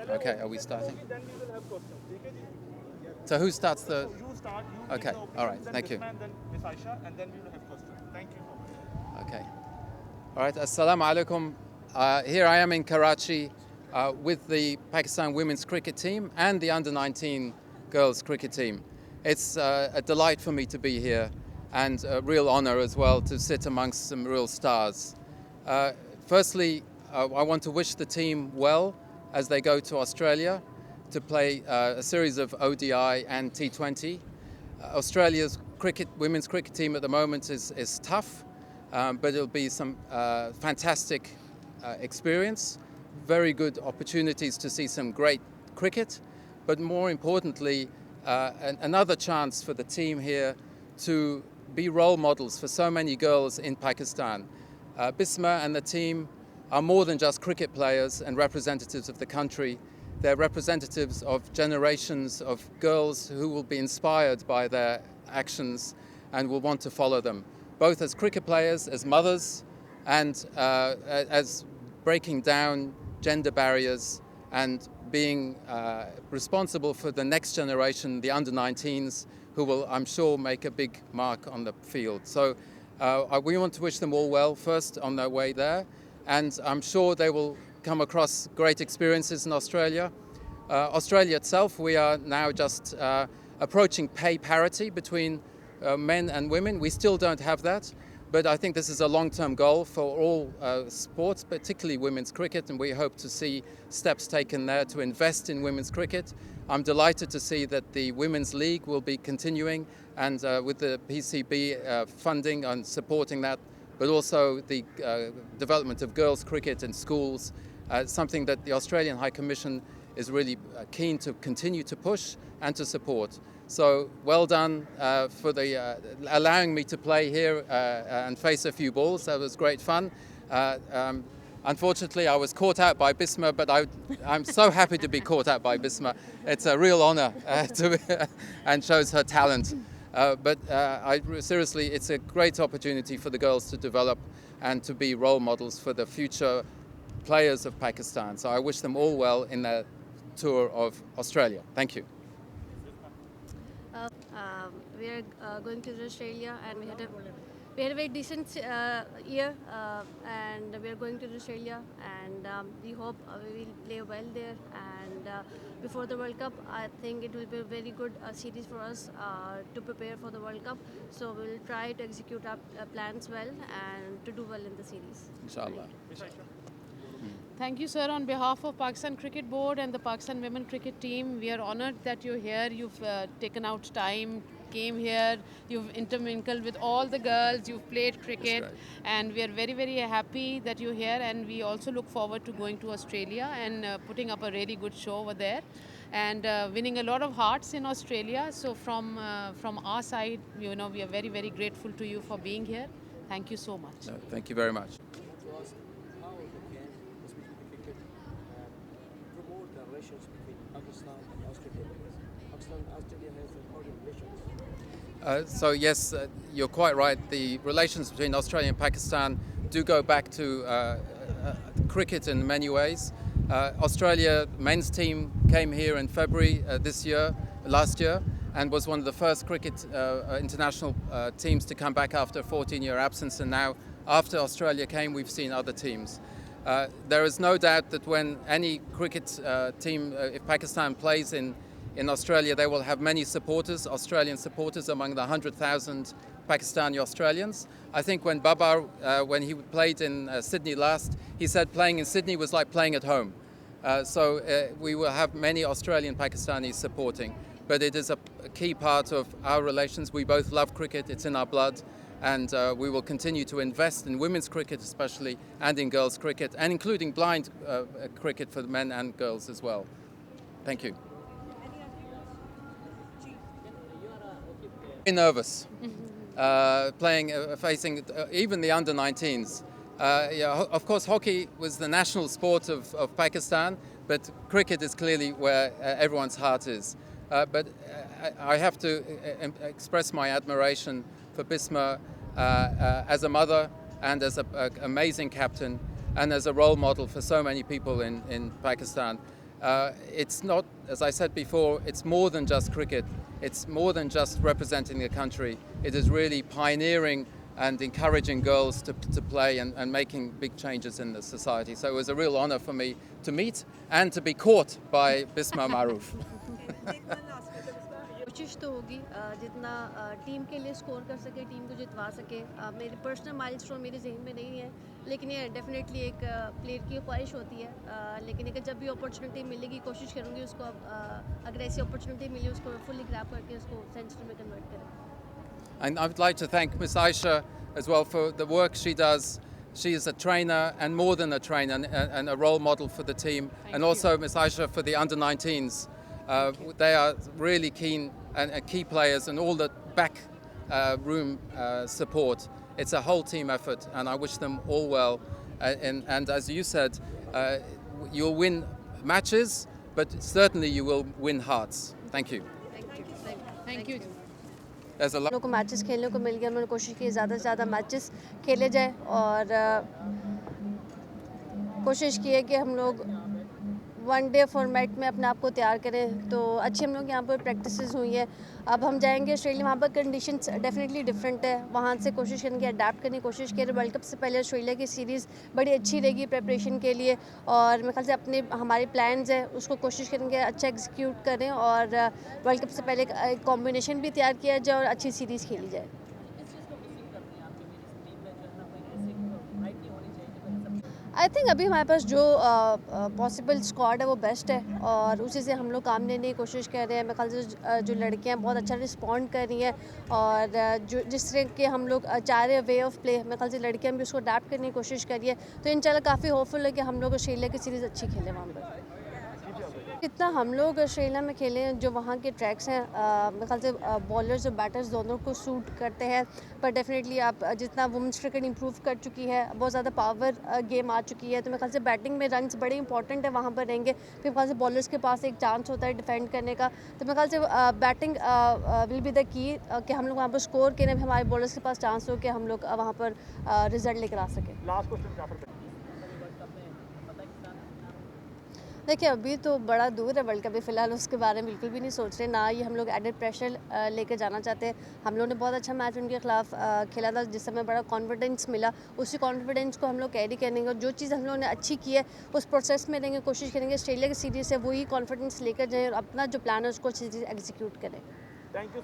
Okay, are we starting? Then we will have questions. ठीक है जी? So who starts the... So you start. You Okay, give the opinion, all right, then thank you. Bisma, and then Miss Aisha, and then we will have questions. Thank you so much. Okay. All right, Assalamu alaikum. Here I am in Karachi with the Pakistan women's cricket team and the under-19 girls cricket team. It's a delight for me to be here and a real honor as well to sit amongst some real stars. Firstly, I want to wish the team well as they go to Australia to play a series of ODI and T20. Australia's women's cricket team at the moment is tough, but it'll be some fantastic experience, very good opportunities to see some great cricket, but more importantly, another chance for the team here to be role models for so many girls in Pakistan. Bisma and the team are more than just cricket players and representatives of the country. They're representatives of generations of girls who will be inspired by their actions and will want to follow them, both as cricket players, as mothers, and as breaking down gender barriers and being responsible for the next generation, the under-19s, who will, I'm sure, make a big mark on the field. So we want to wish them all well first on their way there, and I'm sure they will come across great experiences in Australia. Australia itself, we are now just approaching pay parity between men and women. We still don't have that, but I think this is a long-term goal for all sports, particularly women's cricket, and we hope to see steps taken there to invest in women's cricket. I'm delighted to see that the Women's League will be continuing, and with the PCB funding and supporting that, but also the development of girls' cricket in schools, something that the Australian High Commission is really keen to continue to push and to support. So well done for allowing me to play here and face a few balls. That was great fun. Unfortunately, I was caught out by Bisma, but I'm so happy to be caught out by Bisma. It's a real honor and shows her talent. Seriously, it's a great opportunity for the girls to develop and to be role models for the future players of Pakistan. So I wish them all well in their tour of Australia. Thank you. We are going to Australia, and we had a very decent year, and we are going to Australia, and we hope we will play well there. And before the World Cup, I think it will be a very good series for us to prepare for the World Cup. So we will try to execute our plans well and to do well in the series. Inshallah. Thank you, sir. On behalf of Pakistan Cricket Board and the Pakistan Women Cricket Team, we are honored that you're here. You've taken out time, came here, you've intermingled with all the girls, you've played cricket, and we are very, very happy that you're here, and we also look forward to going to Australia and putting up a really good show over there and winning a lot of hearts in Australia. So from our side, we are very, very grateful to you for being here. Thank you so much. No, thank you very much. Relations between Pakistan and Australia, because Pakistan and Australia has important relations. So yes, you're quite right. The relations between Australia and Pakistan do go back to cricket in many ways. Australia men's team came here in February last year, and was one of the first cricket international teams to come back after a 14-year absence. And now, after Australia came, we've seen other teams. There is no doubt that when any cricket team, if Pakistan plays in Australia, they will have many supporters, Australian supporters, among the 100,000 Pakistani Australians. I think when Babar, when he played in Sydney last, he said playing in Sydney was like playing at home. So we will have many Australian Pakistanis supporting. But it is a key part of our relations. We both love cricket, it's in our blood. And we will continue to invest in women's cricket especially, and in girls' cricket, and including blind cricket for men and girls as well. Thank you. Very nervous, facing even the under-19s. Of course, hockey was the national sport of Pakistan, but cricket is clearly where everyone's heart is. But I have to express my admiration for Bisma as a mother and as an amazing captain and as a role model for so many people in Pakistan. it's not, as I said before, it's more than just cricket. It's more than just representing the country. It is really pioneering and encouraging girls to play and making big changes in the society. So it was a real honor for me to meet and to be caught by Bisma Maroof. कोशिश तो होगी जितना team के लिए score कर सके, team को जितवा सके। मेरी पर्सनल माइलस्टोन मेरे जहन में नहीं है, लेकिन ये डेफिनेटली एक प्लेयर की ख्वाहिश होती है। लेकिन अगर जब भी अपॉर्चुनिटी मिलेगी कोशिश करूँगी उसको, अगर ऐसी अपॉर्चुनिटी मिली उसको फुली ग्रैब करके उसको सेंचुरी में कन्वर्ट करें। And I would like to thank Miss Aisha as well for the work she does. She is a trainer and more than a trainer and a role model for the team. And also Miss Aisha for the under-19s. They are really keen and key players and all the back room support. It's a whole team effort and I wish them all well. And as you said, you'll win matches, but certainly you will win hearts. Thank you. Thank you. There's a lot. लोगों को matches खेलने को मिल गया, उन्होंने कोशिश की ज़्यादा से ज़्यादा मैचेस खेले जाए और कोशिश की है कि हम लोग वन डे फॉर्मेट में अपने आप को तैयार करें। तो अच्छी हम लोग यहाँ पर प्रैक्टिसेस हुई है। अब हम जाएंगे ऑस्ट्रेलिया, वहाँ पर कंडीशंस डेफिनेटली डिफरेंट है, वहाँ से कोशिश करेंगे अडेप्ट करने की कोशिश करें। वर्ल्ड कप से पहले ऑस्ट्रेलिया की सीरीज़ बड़ी अच्छी रहेगी प्रिपरेशन के लिए और मेरे ख्याल से अपने हमारे प्लान्स है उसको कोशिश करेंगे अच्छा एग्जीक्यूट करें और वर्ल्ड कप से पहले एक कॉम्बिनेशन भी तैयार किया जाए और अच्छी सीरीज़ खेली जाए। आई थिंक अभी हमारे पास जो पॉसिबल स्क्वाड है वो बेस्ट है और उसी से हम लोग काम लेने की कोशिश कर रहे हैं। मेरे ख्याल से जो लड़कियां बहुत अच्छा रिस्पॉन्ड कर रही हैं और जो जिस तरह के हम लोग चाह रहे हैं वे ऑफ प्ले, मेरे ख्याल से लड़कियां भी उसको अडेप्ट करने की कोशिश करिए। तो इंशाल्लाह काफ़ी होपफुल है कि हम लोग ऑस्ट्रेलिया की सीरीज़ अच्छी खेलें वहाँ पर। जितना हम लोग ऑस्ट्रेलिया में खेले हैं, जो वहाँ के ट्रैक्स हैं मेरे ख्याल से बॉलर्स और बैटर्स दोनों को सूट करते हैं। पर डेफिनेटली आप जितना वुमेंस क्रिकेट इंप्रूव कर चुकी है, बहुत ज़्यादा पावर गेम आ चुकी है, तो मेरे ख्याल से बैटिंग में रन्स बड़े इंपॉर्टेंट है वहाँ पर रहेंगे। फिर मेरे ख्याल से बॉलर्स के पास एक चांस होता है डिफेंड करने का, तो मेरे ख्याल से batting will be the key कि हम लोग वहाँ पर स्कोर करें, हमारे बॉलर्स के पास चांस हो कि हम लोग वहाँ पर रिजल्ट लेकर आ सकें। लास्ट क्वेश्चन देखिए अभी तो बड़ा दूर है वर्ल्ड कप, फ़िलहाल उसके बारे में बिल्कुल भी नहीं सोच रहे, ना ही हम लोग एडेड प्रेशर लेकर जाना चाहते हैं। हम लोग ने बहुत अच्छा मैच उनके खिलाफ खेला था जिस समय बड़ा कॉन्फिडेंस मिला, उसी कॉन्फिडेंस को हम लोग कैरी करेंगे और जो चीज़ हम लोगों ने अच्छी की है उस प्रोसेस में रहेंगे, कोशिश करेंगे ऑस्ट्रेलिया की सीरीज़ से वही कॉन्फिडेंस लेकर जाएँ और अपना जो प्लान है उसको अच्छी चीज़ एग्जीक्यूट करें। Thank you.